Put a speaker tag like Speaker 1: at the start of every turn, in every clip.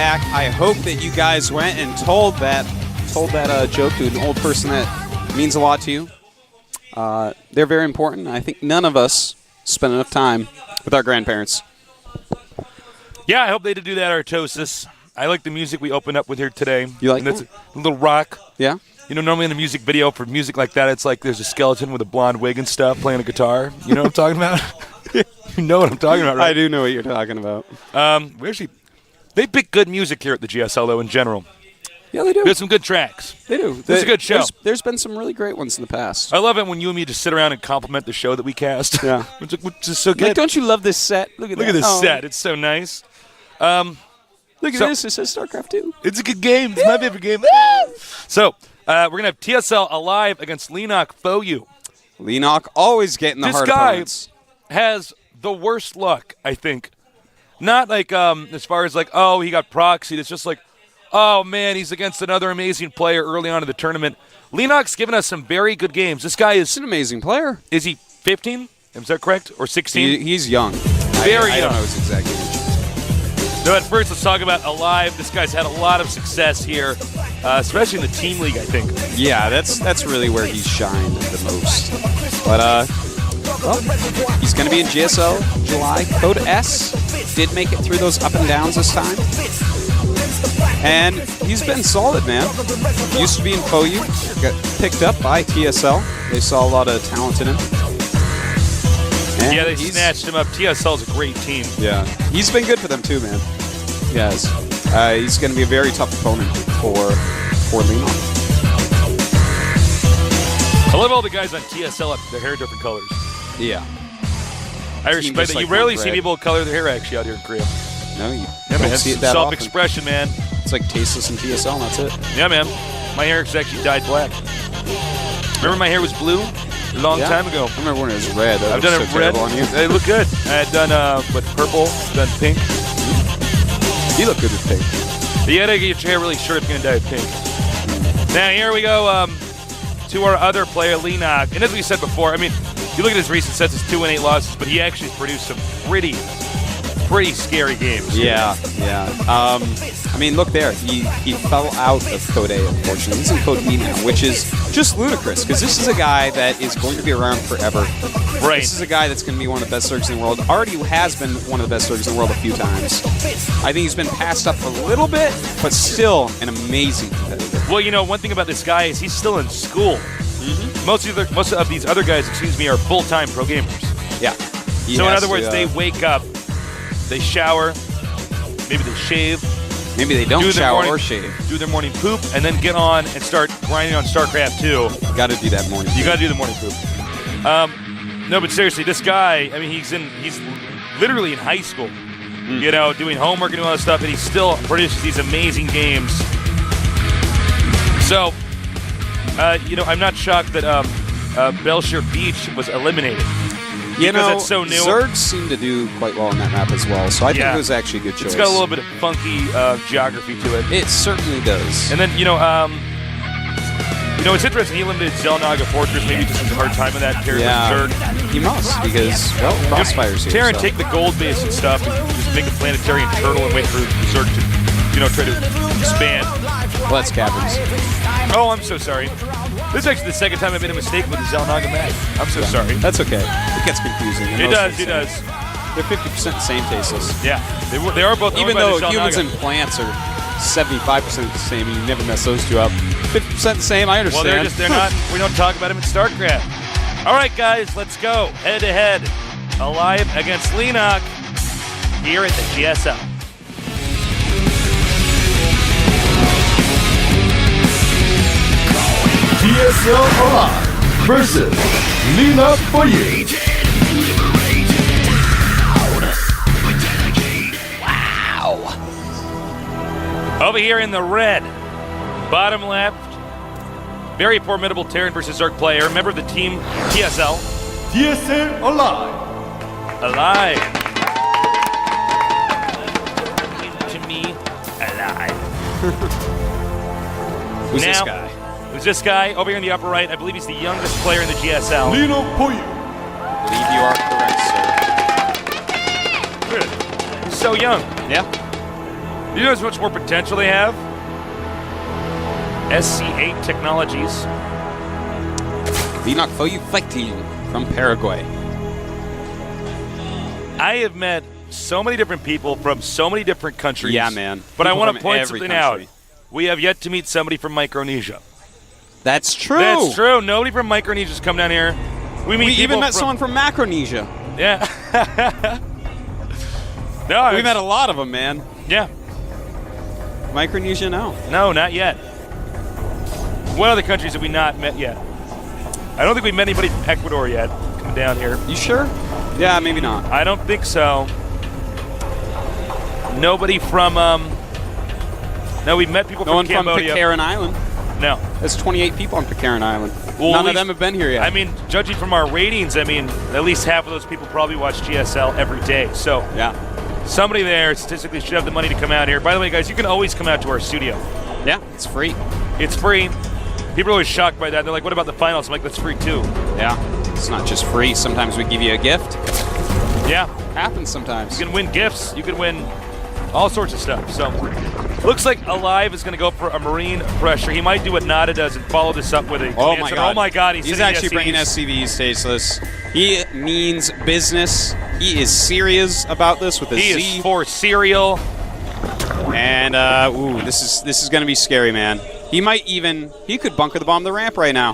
Speaker 1: back. I hope that you guys went and told that joke to an old person that means a lot to you. They're very important. I think none of us spend enough time with our grandparents.
Speaker 2: Yeah, I hope they did do that, Artosis. I like the music we opened up with here today.
Speaker 1: You like
Speaker 2: that? A little rock.
Speaker 1: Yeah?
Speaker 2: You know, normally in a music video for music like that, it's like there's a skeleton with a blonde wig and stuff playing a guitar. You know what I'm talking about? You know what I'm talking about, right?
Speaker 1: I do know what you're talking about.
Speaker 2: They pick good music here at the GSL, though, in general.
Speaker 1: Yeah, they do.
Speaker 2: There's some good tracks.
Speaker 1: They do.
Speaker 2: It's a good show.
Speaker 1: There's been some really great ones in the past.
Speaker 2: I love it when you and me just sit around and compliment the show that we cast.
Speaker 1: Yeah.
Speaker 2: which is so good.
Speaker 1: Like, don't you love this set? Look at
Speaker 2: this set. It's so nice.
Speaker 1: Look at this. It says Starcraft 2.
Speaker 2: It's a good game. It's my favorite game. So, we're going to have TSL Alive against Leenock Foyu.
Speaker 1: Leenock always getting the hard opponents.
Speaker 2: This guy has the worst luck, I think. Not like as far as like, oh, he got proxied. It's just like, oh, man, he's against another amazing player early on in the tournament. Leenock's given us some very good games. This guy is
Speaker 1: an amazing player.
Speaker 2: Is he 15? Is that correct? Or 16?
Speaker 1: He's young.
Speaker 2: Very young.
Speaker 1: I don't know his exact age.
Speaker 2: So at first, let's talk about Alive. This guy's had a lot of success here, especially in the team league, I think.
Speaker 1: Yeah, that's really where he's shined the most. But, well, he's going to be in GSL July. Code S did make it through those up and downs this time. And he's been solid, man. Used to be in Foyu, got picked up by TSL. They saw a lot of talent in him. And
Speaker 2: yeah, they snatched him up. TSL's a great team.
Speaker 1: Yeah, he's been good for them too, man. Yes, he's going to be a very tough opponent for Leenock.
Speaker 2: I love all the guys on TSL have their hair different colors.
Speaker 1: Yeah,
Speaker 2: I respect that. You rarely see people color their hair actually out here in Korea.
Speaker 1: No, you
Speaker 2: don't
Speaker 1: man, see it that
Speaker 2: self-expression, man.
Speaker 1: It's like tasteless in TSL, and that's it.
Speaker 2: Yeah, man. My hair is actually dyed black. Remember my hair was blue a long time ago?
Speaker 1: I remember when it was red.
Speaker 2: I've done it red.
Speaker 1: On you.
Speaker 2: They look good. I had done purple, done pink.
Speaker 1: You look good with pink.
Speaker 2: But you gotta get your hair really short if you're gonna dye it pink. Now here we go to our other player, Leenock. And as we said before, I mean, you look at his recent sets, it's 2-8 losses, but he actually produced some pretty scary games.
Speaker 1: Yeah. I mean, look there. He fell out of Code A, unfortunately. He's in Code B now, which is just ludicrous, because this is a guy that is going to be around forever.
Speaker 2: Right.
Speaker 1: This is a guy that's going to be one of the best circuits in the world. Already has been one of the best circuits in the world a few times. I think he's been passed up a little bit, but still an amazing competitor.
Speaker 2: Well, you know, one thing about this guy is he's still in school. Mm-hmm. Most of these other guys, are full-time pro gamers.
Speaker 1: Yeah.
Speaker 2: So in other words, they wake up, they shower, maybe they shave.
Speaker 1: Maybe they don't shower or shave.
Speaker 2: Do their morning poop, and then get on and start grinding on Starcraft 2.
Speaker 1: You got to do that morning.
Speaker 2: You got to do the morning poop. No, but seriously, this guy, I mean, he's literally in high school, you know, doing homework and doing all that stuff, and he still produces these amazing games. So, you know, I'm not shocked that Belshire Beach was eliminated.
Speaker 1: You know,
Speaker 2: that's so new.
Speaker 1: Zerg seemed to do quite well on that map as well, so I think it was actually a good choice.
Speaker 2: It's got a little bit of funky geography to it.
Speaker 1: It certainly does.
Speaker 2: And then, you know, it's interesting. He limited Zelnaga Fortress. Maybe just has a hard time with that character.
Speaker 1: Yeah, he must, because, well, Crossfire's here.
Speaker 2: Terran, take the gold base and stuff and just make a planetary and turtle and wait for Zerg to, you know, try to expand.
Speaker 1: Well, that's Caverns.
Speaker 2: Oh, I'm so sorry. This is actually the second time I made a mistake with the Zelnaga map. I'm so sorry.
Speaker 1: That's okay. It gets confusing.
Speaker 2: It does.
Speaker 1: They're 50% the same tasteless.
Speaker 2: Yeah, they are both.
Speaker 1: Even though humans and plants are 75% the same, and you never mess those two up. 50% the same. I understand.
Speaker 2: Well, they're not. We don't talk about them in StarCraft. All right, guys, let's go head to head. Alive against Leenock here at the GSL.
Speaker 3: GSL Alive versus Leenock Foyu.
Speaker 2: Wow. Over here in the red, bottom left, very formidable Terran versus Zerg player, member of the team TSL.
Speaker 3: GSL Alive.
Speaker 2: Alive. To me, alive.
Speaker 1: Who's this guy?
Speaker 2: Who's this guy over here in the upper right? I believe he's the youngest player in the GSL.
Speaker 3: Leenock Foyu.
Speaker 1: I believe you are correct, sir.
Speaker 2: Good. He's so young.
Speaker 1: Yeah.
Speaker 2: You know how much more potential they have? SC8 Technologies.
Speaker 1: Leenock for you fighting from Paraguay.
Speaker 2: I have met so many different people from so many different countries.
Speaker 1: Yeah, man.
Speaker 2: But I
Speaker 1: People
Speaker 2: want to
Speaker 1: from
Speaker 2: point
Speaker 1: every
Speaker 2: something
Speaker 1: country.
Speaker 2: out. We have yet to meet somebody from Micronesia.
Speaker 1: That's true.
Speaker 2: That's true. Nobody from Micronesia's come down here. We
Speaker 1: even met someone from Macronesia.
Speaker 2: Yeah. No,
Speaker 1: We met a lot of them, man.
Speaker 2: Yeah.
Speaker 1: Micronesia, no.
Speaker 2: No, not yet. What other countries have we not met yet? I don't think we've met anybody from Ecuador yet coming down here.
Speaker 1: You sure? Yeah, maybe not.
Speaker 2: I don't think so. Nobody from, no, we've met people
Speaker 1: No
Speaker 2: from
Speaker 1: one from
Speaker 2: Cambodia.
Speaker 1: Pitcairn Island.
Speaker 2: No.
Speaker 1: There's 28 people on Pitcairn Island.
Speaker 2: Well,
Speaker 1: None of them have been here yet.
Speaker 2: I mean, judging from our ratings, I mean, at least half of those people probably watch GSL every day. So
Speaker 1: yeah.
Speaker 2: somebody there statistically should have the money to come out here. By the way, guys, you can always come out to our studio.
Speaker 1: Yeah, it's free.
Speaker 2: It's free. People are always shocked by that. They're like, what about the finals? I'm like, that's free too.
Speaker 1: Yeah, it's not just free. Sometimes we give you a gift.
Speaker 2: Yeah.
Speaker 1: Happens sometimes.
Speaker 2: You can win gifts. You can win all sorts of stuff. So, looks like Alive is going to go for a Marine pressure. He might do what Nada does and follow this up with a
Speaker 1: Oh
Speaker 2: command
Speaker 1: my
Speaker 2: center.
Speaker 1: god.
Speaker 2: Oh my god,
Speaker 1: he's actually bringing SCVs, Tasteless. He means business. He is serious about this with a
Speaker 2: He
Speaker 1: Z.
Speaker 2: is for cereal.
Speaker 1: And ooh, this is going to be scary, man. He could bunker the bomb the ramp right now.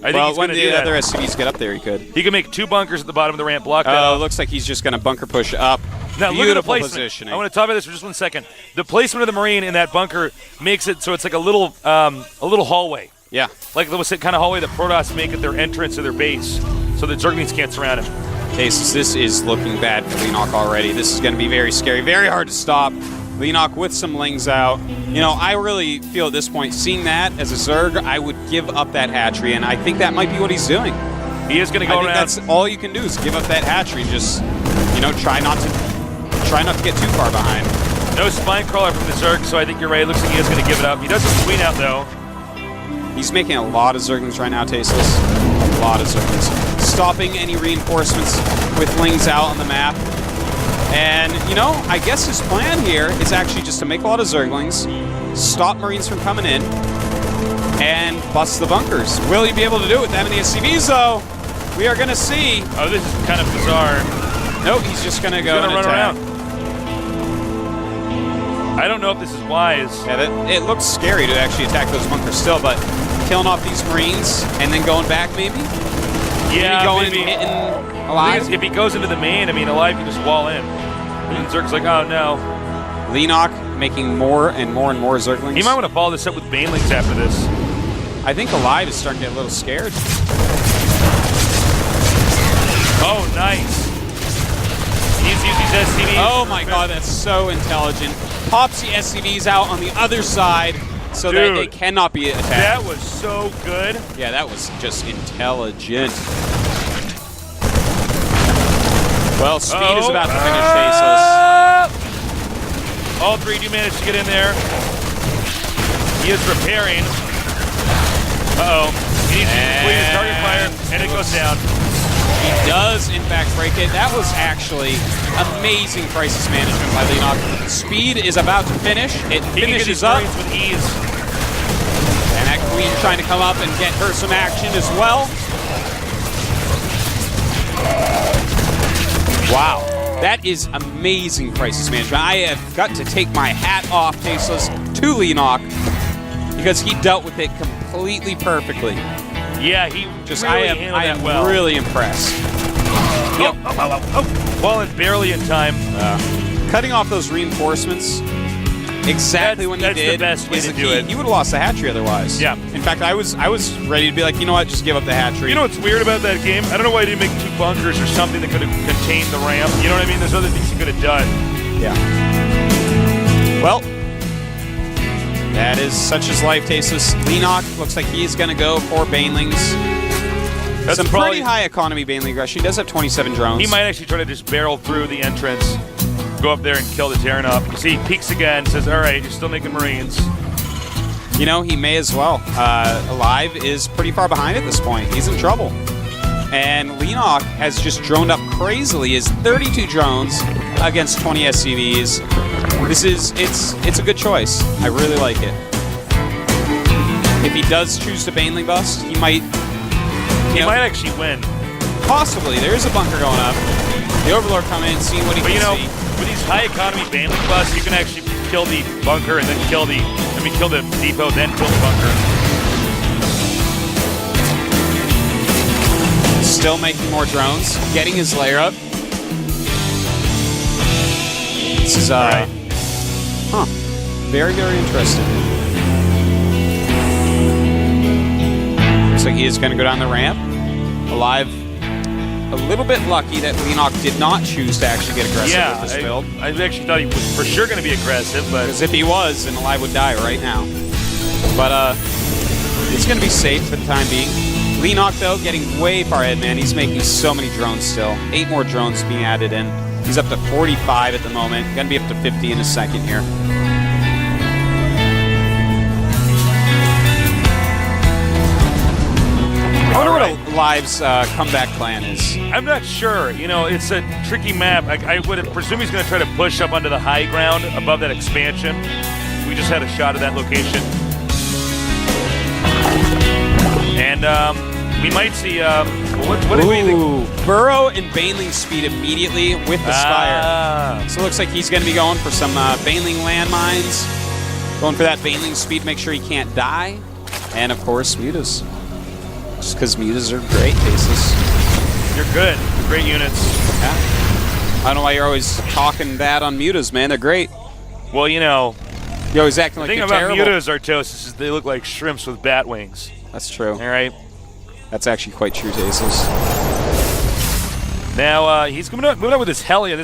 Speaker 2: I think he's
Speaker 1: when
Speaker 2: going to
Speaker 1: the
Speaker 2: do that.
Speaker 1: other SCVs get up there, he could.
Speaker 2: He can make 2 bunkers at the bottom of the ramp, block that
Speaker 1: Oh,
Speaker 2: off.
Speaker 1: looks like he's just going to bunker push up.
Speaker 2: Now, look at the
Speaker 1: Beautiful
Speaker 2: placement.
Speaker 1: positioning.
Speaker 2: I want to talk about this for just 1 second. The placement of the Marine in that bunker makes it so it's like a little hallway.
Speaker 1: Yeah.
Speaker 2: Like the kind of hallway that Protoss make at their entrance to their base, so the Zerglings can't surround him.
Speaker 1: Tasteless, this is looking bad for Leenock already. This is going to be very scary, very hard to stop. Leenock with some lings out. You know, I really feel at this point, seeing that as a Zerg, I would give up that hatchery, and I think that might be what he's doing.
Speaker 2: He is going to go
Speaker 1: I think
Speaker 2: around.
Speaker 1: that's all you can do is give up that hatchery. Just, you know, try not to get too far behind.
Speaker 2: No spine crawler from the Zerg, so I think you're right. It looks like he is going to give it up. He does have Queen out, though.
Speaker 1: He's making a lot of Zerglings right now, Tasteless. A lot of Zerglings. Stopping any reinforcements with lings out on the map. And, you know, I guess his plan here is actually just to make a lot of Zerglings, stop Marines from coming in, and bust the bunkers. Will he be able to do it with that many SCVs, though? We are going to see.
Speaker 2: Oh, this is kind of bizarre.
Speaker 1: Nope, he's just going to go and
Speaker 2: run
Speaker 1: attack.
Speaker 2: around. I don't know if this is wise.
Speaker 1: Yeah, it looks scary to actually attack those bunkers still, but killing off these Marines and then going back, maybe?
Speaker 2: Yeah,
Speaker 1: maybe going
Speaker 2: maybe.
Speaker 1: and hitting
Speaker 2: The
Speaker 1: Alive?
Speaker 2: thing is, if he goes into the main, I mean, Alive can just wall in. And Zerg's like, oh no.
Speaker 1: Leenock making more and more and more Zerglings.
Speaker 2: He might want to follow this up with Banelings after this.
Speaker 1: I think Alive is starting to get a little scared.
Speaker 2: Oh, nice. He's using his SCVs.
Speaker 1: Oh my god, that's so intelligent. Pops the SCVs out on the other side so that
Speaker 2: Dude,
Speaker 1: they cannot be attacked.
Speaker 2: That was so good.
Speaker 1: Yeah, that was just intelligent. Well, Speed is about to finish Tasteless.
Speaker 2: All 3 do manage to get in there. He is repairing. Uh-oh. He needs to complete his target fire, and it goes down.
Speaker 1: He does, in fact, break it. That was actually amazing crisis management by Leenock. Speed is about to finish. It
Speaker 2: He can get
Speaker 1: finishes
Speaker 2: his
Speaker 1: up.
Speaker 2: Marines with ease.
Speaker 1: And that Queen trying to come up and get her some action as well. Wow. That is amazing crisis management. I have got to take my hat off, Tasteless, to Leenock because he dealt with it completely perfectly.
Speaker 2: Yeah, he
Speaker 1: Just
Speaker 2: really
Speaker 1: I
Speaker 2: handled that
Speaker 1: am
Speaker 2: well.
Speaker 1: really impressed.
Speaker 2: Oh. Fallen barely in time.
Speaker 1: Cutting off those reinforcements exactly when he
Speaker 2: that's
Speaker 1: did
Speaker 2: the best way
Speaker 1: is
Speaker 2: to
Speaker 1: the
Speaker 2: do
Speaker 1: key.
Speaker 2: it.
Speaker 1: He would have lost the hatchery otherwise.
Speaker 2: Yeah.
Speaker 1: In fact, I was ready to be like, you know what, just give up the hatchery.
Speaker 2: You know what's weird about that game? I don't know why he didn't make 2 bunkers or something that could have contained the ramp. You know what I mean? There's other things he could have done.
Speaker 1: Yeah. Well, that is such as life, Tasteless. Leenock looks like he's going to go for Banelings.
Speaker 2: That's
Speaker 1: Some
Speaker 2: probably
Speaker 1: pretty high economy Baneling aggression. He does have 27 drones.
Speaker 2: He might actually try to just barrel through the entrance, go up there and kill the Terran up. See, he peeks again, says, all right, you're still making Marines.
Speaker 1: You know, he may as well. Alive is pretty far behind at this point. He's in trouble. And Leenock has just droned up crazily. His 32 drones against 20 SCVs. It's a good choice. I really like it. If he does choose to Baneling bust, he might
Speaker 2: actually win.
Speaker 1: Possibly. There's a bunker going up. The Overlord coming in, seeing what he can see.
Speaker 2: With these high economy Baneling busts, you can actually kill the bunker and then kill the depot, then kill the bunker.
Speaker 1: Still making more drones, getting his layer up. This is very, very interesting. Looks like he is going to go down the ramp. Alive. A little bit lucky that Leenock did not choose to actually get aggressive with this build.
Speaker 2: I actually thought he was for sure going to be aggressive, but
Speaker 1: because if he was, then Alive would die right now. But it's going to be safe for the time being. Leenock, though, getting way far ahead, man. He's making so many drones still. 8 more drones being added in. He's up to 45 at the moment. Going to be up to 50 in a second here. I wonder what Alive's comeback plan is.
Speaker 2: I'm not sure. You know, it's a tricky map. I would presume he's going to try to push up onto the high ground above that expansion. We just had a shot of that location. And we might see, what do we think?
Speaker 1: Burrow and Baneling speed immediately with the Spire. So it looks like he's going to be going for some Baneling landmines. Going for that Baneling speed, make sure he can't die. And, of course, Mutas. Just because Mutas are great bases.
Speaker 2: You're good. Great units.
Speaker 1: Yeah. I don't know why you're always talking bad on Mutas, man. They're great.
Speaker 2: Well, you know.
Speaker 1: You're always acting like they're terrible.
Speaker 2: The thing about Mutas, Artosis, is they look like shrimps with bat wings.
Speaker 1: That's true.
Speaker 2: All right.
Speaker 1: That's actually quite true, Tasis.
Speaker 2: Now, he's moving up with his Helia.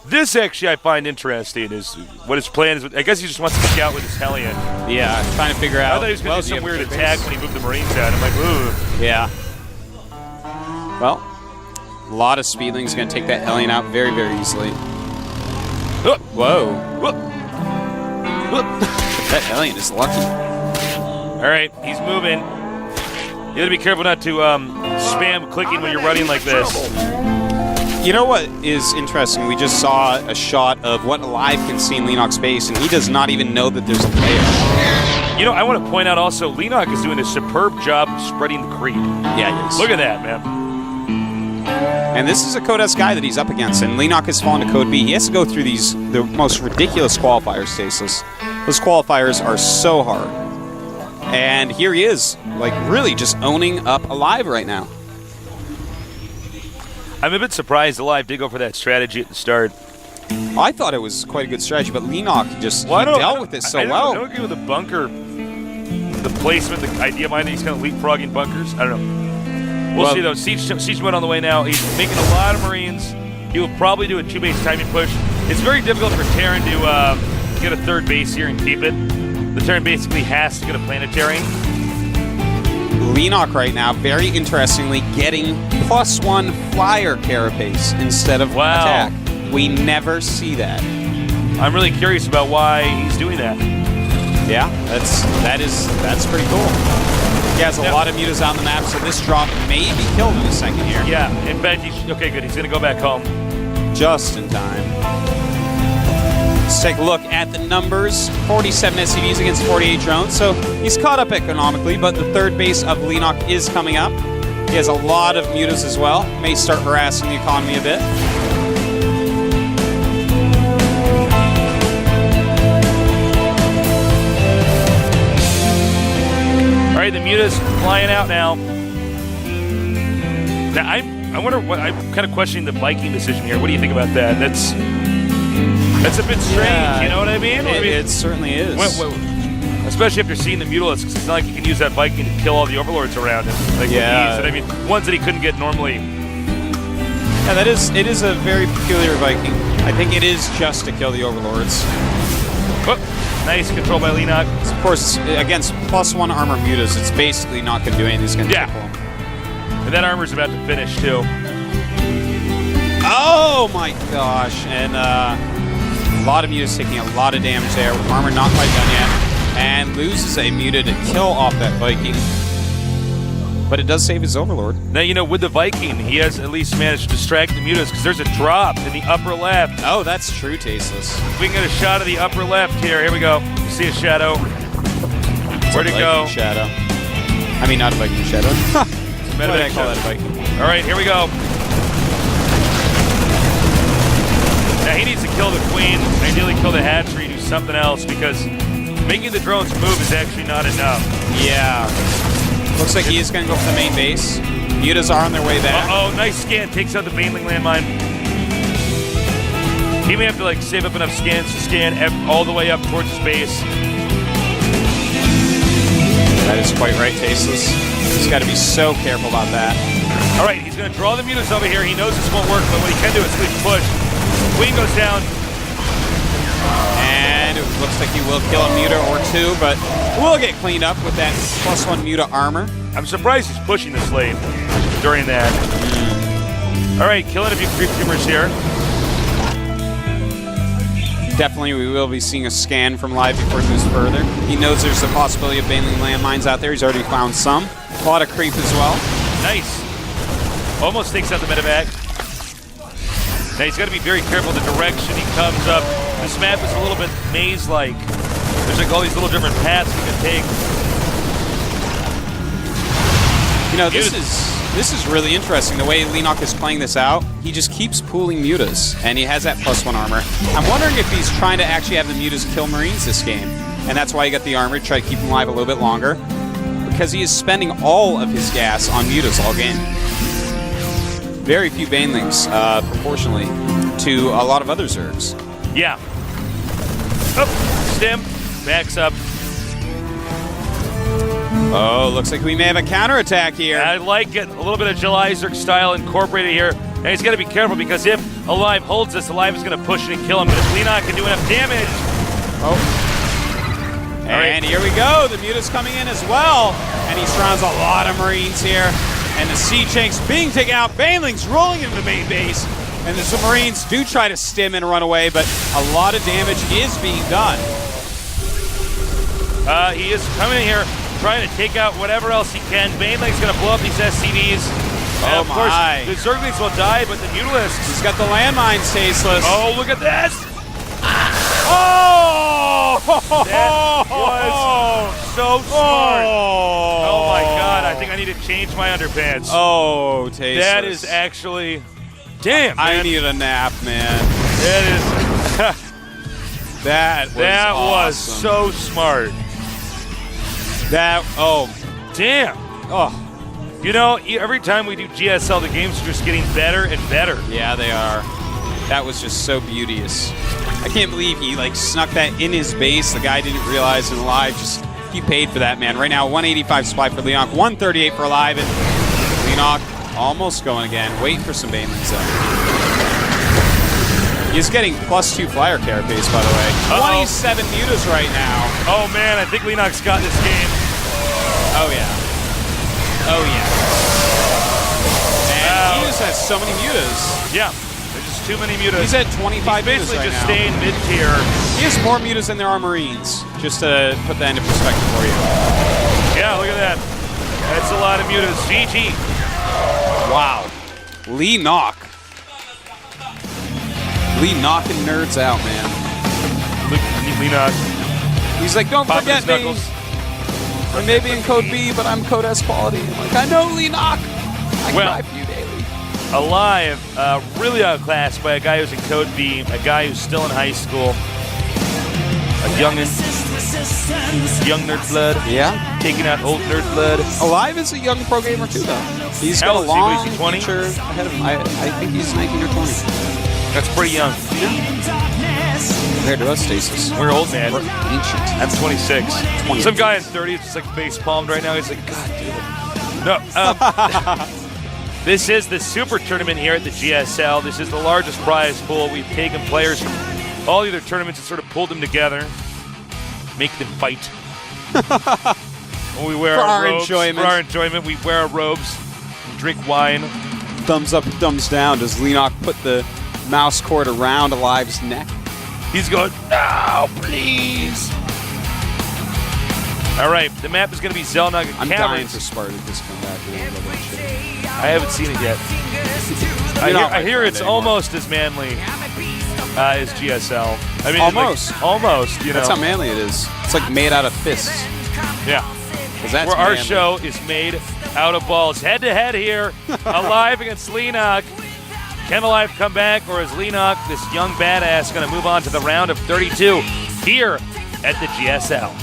Speaker 2: This actually I find interesting is what his plan is. I guess he just wants to scout with his Helia.
Speaker 1: Yeah, trying to figure out.
Speaker 2: I thought he was going to do some weird attack when he moved the Marines out. I'm like, ooh.
Speaker 1: Yeah. Well, a lot of Speedlings going to take that Hellion out very, very easily. Whoa. That Hellion is lucky.
Speaker 2: All right, he's moving. You got to be careful not to spam clicking when you're running like this.
Speaker 1: You know what is interesting? We just saw a shot of what Alive can see in Leenock's base, and he does not even know that there's a player.
Speaker 2: You know, I want to point out also, Leenock is doing a superb job spreading the creep.
Speaker 1: Yeah, he is.
Speaker 2: Look at that, man.
Speaker 1: And this is a Code S guy that he's up against, and Leenock has fallen to Code B. He has to go through the most ridiculous qualifiers, Stasis. Those qualifiers are so hard. And here he is, like really just owning up Alive right now.
Speaker 2: I'm a bit surprised Alive did go for that strategy at the start.
Speaker 1: I thought it was quite a good strategy, but Leenock just dealt with this so well.
Speaker 2: I don't agree with the bunker, the placement, the idea behind it. He's kind of leapfrogging bunkers. I don't know. We'll see, though. Siege went on the way now. He's making a lot of Marines. He will probably do a 2-base timing push. It's very difficult for Terran to get a 3rd base here and keep it. The Terran basically has to get a planetary.
Speaker 1: Leenock right now, very interestingly, getting +1 flyer carapace instead of attack. We never see that.
Speaker 2: I'm really curious about why he's doing that.
Speaker 1: Yeah, that's pretty cool. He has a lot of mutas on the map, so this drop may be killed in a second here.
Speaker 2: Yeah, in fact, okay, good. He's going to go back home.
Speaker 1: Just in time. Let's take a look at the numbers. 47 SCVs against 48 drones, so he's caught up economically, but the 3rd base of Leenock is coming up. He has a lot of mutas as well. May start harassing the economy a bit.
Speaker 2: All right, the mutas flying out now. Now, I wonder what, I'm kind of questioning the Viking decision here. What do you think about that? That's a bit strange, you know what I mean?
Speaker 1: It certainly is.
Speaker 2: Especially after seeing the Mutilates, because it's not like you can use that Viking to kill all the Overlords around him. Like
Speaker 1: yeah.
Speaker 2: I mean, ones that he couldn't get normally.
Speaker 1: Yeah, it is a very peculiar Viking. I think it is just to kill the Overlords.
Speaker 2: Oh, nice control by Leenock.
Speaker 1: Of course, against +1 armor mutas, it's basically not going to do anything. It's going to triple him.
Speaker 2: And that armor's about to finish, too.
Speaker 1: Oh, my gosh. And a lot of mutas taking a lot of damage there. Armor not quite done yet. And loses a muta to kill off that Viking. But it does save his Overlord.
Speaker 2: Now, you know, with the Viking, he has at least managed to distract the mutas because there's a drop in the upper left.
Speaker 1: Oh, that's true, Tasteless.
Speaker 2: We can get a shot of the upper left here. Here we go. You see a shadow. Where'd it go?
Speaker 1: Shadow. I mean, not a Viking shadow.
Speaker 2: Why
Speaker 1: did I call that a Viking?
Speaker 2: All right, here we go. Now, he needs to kill the queen, ideally kill the hatchery, do something else, because making the drones move is actually not enough.
Speaker 1: Yeah. Looks like he is going to go for the main base. Mutas are on their way back.
Speaker 2: Uh-oh, nice scan. Takes out the Baneling landmine. He may have to, like, save up enough scans to scan all the way up towards his base.
Speaker 1: That is quite right, Tasteless. He's got to be so careful about that.
Speaker 2: All right, he's going to draw the mutas over here. He knows this won't work, but what he can do is at least push. Queen goes down.
Speaker 1: And it looks like he will kill a muta or two, but will get cleaned up with that +1 muta armor.
Speaker 2: I'm surprised he's pushing this lane during that. All right, killing a few creep tumors here.
Speaker 1: Definitely, we will be seeing a scan from Live before he moves further. He knows there's the possibility of Baneling landmines out there. He's already found some. A lot of creep as well.
Speaker 2: Nice. Almost takes out the medevac. Now he's got to be very careful the direction he comes up. This map is a little bit maze-like. There's like all these little different paths he can take.
Speaker 1: You know, this is really interesting. The way Leenock is playing this out, he just keeps pooling mutas, and he has that +1 armor. I'm wondering if he's trying to actually have the mutas kill Marines this game, and that's why he got the armor to try to keep him alive a little bit longer, because he is spending all of his gas on mutas all game. Very few Banelings, proportionally, to a lot of other Zergs.
Speaker 2: Yeah. Oh, stim. Backs up.
Speaker 1: Oh, looks like we may have a counterattack here.
Speaker 2: I like it. A little bit of July Zerg style incorporated here. And he's got to be careful because if Alive holds this, Alive is going to push it and kill him. But if Leenock can do enough damage.
Speaker 1: Oh. And here we go. The muta's coming in as well. And he surrounds a lot of Marines here. And the Siege tanks being taken out. Banelings rolling into the main base. And the Marines do try to stim and run away, but a lot of damage is being done.
Speaker 2: He is coming in here trying to take out whatever else he can. Baneling's going to blow up these SCVs. And
Speaker 1: Oh
Speaker 2: of course,
Speaker 1: my.
Speaker 2: the Zerglings will die, but the Mutalisks.
Speaker 1: He's got the landmines, Tasteless.
Speaker 2: Oh, look at this!
Speaker 1: Oh!
Speaker 2: That was so smart. Oh my God, I think I need to change my underpants.
Speaker 1: Oh, Tasteless.
Speaker 2: That is actually... Damn, man.
Speaker 1: I need a nap, man.
Speaker 2: That is...
Speaker 1: That
Speaker 2: was
Speaker 1: was
Speaker 2: so smart.
Speaker 1: Oh.
Speaker 2: Damn.
Speaker 1: Oh.
Speaker 2: You know, every time we do GSL, the games are just getting better and better.
Speaker 1: Yeah, they are. That was just so beauteous. I can't believe he like snuck that in his base. The guy didn't realize in Alive. Just he paid for that, man. Right now, 185 supply for Leenock, 138 for Alive, and Leenock almost going again. Waiting for some Banelings though. He's getting +2 flyer carapace, by the way. 27 mutas right now.
Speaker 2: Oh man, I think Leenock's got this game.
Speaker 1: Oh yeah. Oh yeah. And he just has so many mutas.
Speaker 2: Yeah, there's just too many mutas.
Speaker 1: He's at 25
Speaker 2: He's basically
Speaker 1: mutas right
Speaker 2: just
Speaker 1: now.
Speaker 2: staying mid-tier.
Speaker 1: He has more mutas than there are Marines, just to put that into perspective for you.
Speaker 2: Yeah, look at that. That's a lot of mutas. GG.
Speaker 1: Wow. Leenock. Knocking nerds out, man.
Speaker 2: Leenock.
Speaker 1: He's like, don't
Speaker 2: Popping
Speaker 1: forget
Speaker 2: his
Speaker 1: me.
Speaker 2: knuckles.
Speaker 1: I may be in Code B, but I'm Code S quality. I'm like, I know Leenock. I
Speaker 2: Well,
Speaker 1: cry for you daily.
Speaker 2: Alive, really outclassed by a guy who's in Code B, a guy who's still in high school, a young nerd blood.
Speaker 1: Yeah.
Speaker 2: Taking out old nerd blood.
Speaker 1: Alive is a young pro gamer too, though. He's
Speaker 2: How
Speaker 1: got a
Speaker 2: old is he?
Speaker 1: long
Speaker 2: What is he, 20?
Speaker 1: future ahead of him. I think he's 19 or 20.
Speaker 2: That's pretty young.
Speaker 1: Compared to us, Stasis.
Speaker 2: We're old, man.
Speaker 1: We're ancient.
Speaker 2: I'm 26.
Speaker 1: 20.
Speaker 2: Some guy in 30 is just like face palmed right now. He's like, God damn it. No. This is the super tournament here at the GSL. This is the largest prize pool. We've taken players from all the other tournaments and sort of pulled them together, make them fight. When we wear
Speaker 1: For
Speaker 2: our
Speaker 1: our
Speaker 2: robes,
Speaker 1: enjoyment.
Speaker 2: For our enjoyment, we wear our robes, and drink wine.
Speaker 1: Thumbs up, thumbs down. Does Leenock put the mouse cord around Alive's neck?
Speaker 2: He's going, no, please. All right, the map is going to be Leenock
Speaker 1: I'm dying
Speaker 2: Caverns.
Speaker 1: for Spartacus to come back.
Speaker 2: I haven't seen it yet. I hear it's
Speaker 1: anymore.
Speaker 2: almost as manly as GSL. I mean,
Speaker 1: Almost.
Speaker 2: like, almost. You
Speaker 1: That's
Speaker 2: know.
Speaker 1: how manly it is. It's like made out of fists.
Speaker 2: Yeah.
Speaker 1: 'Cause that's
Speaker 2: Where our
Speaker 1: manly.
Speaker 2: show is made out of balls. Head to head here, Alive against Leenock. Can Alive come back, or is Leenock, this young badass, going to move on to the round of 32 here at the GSL?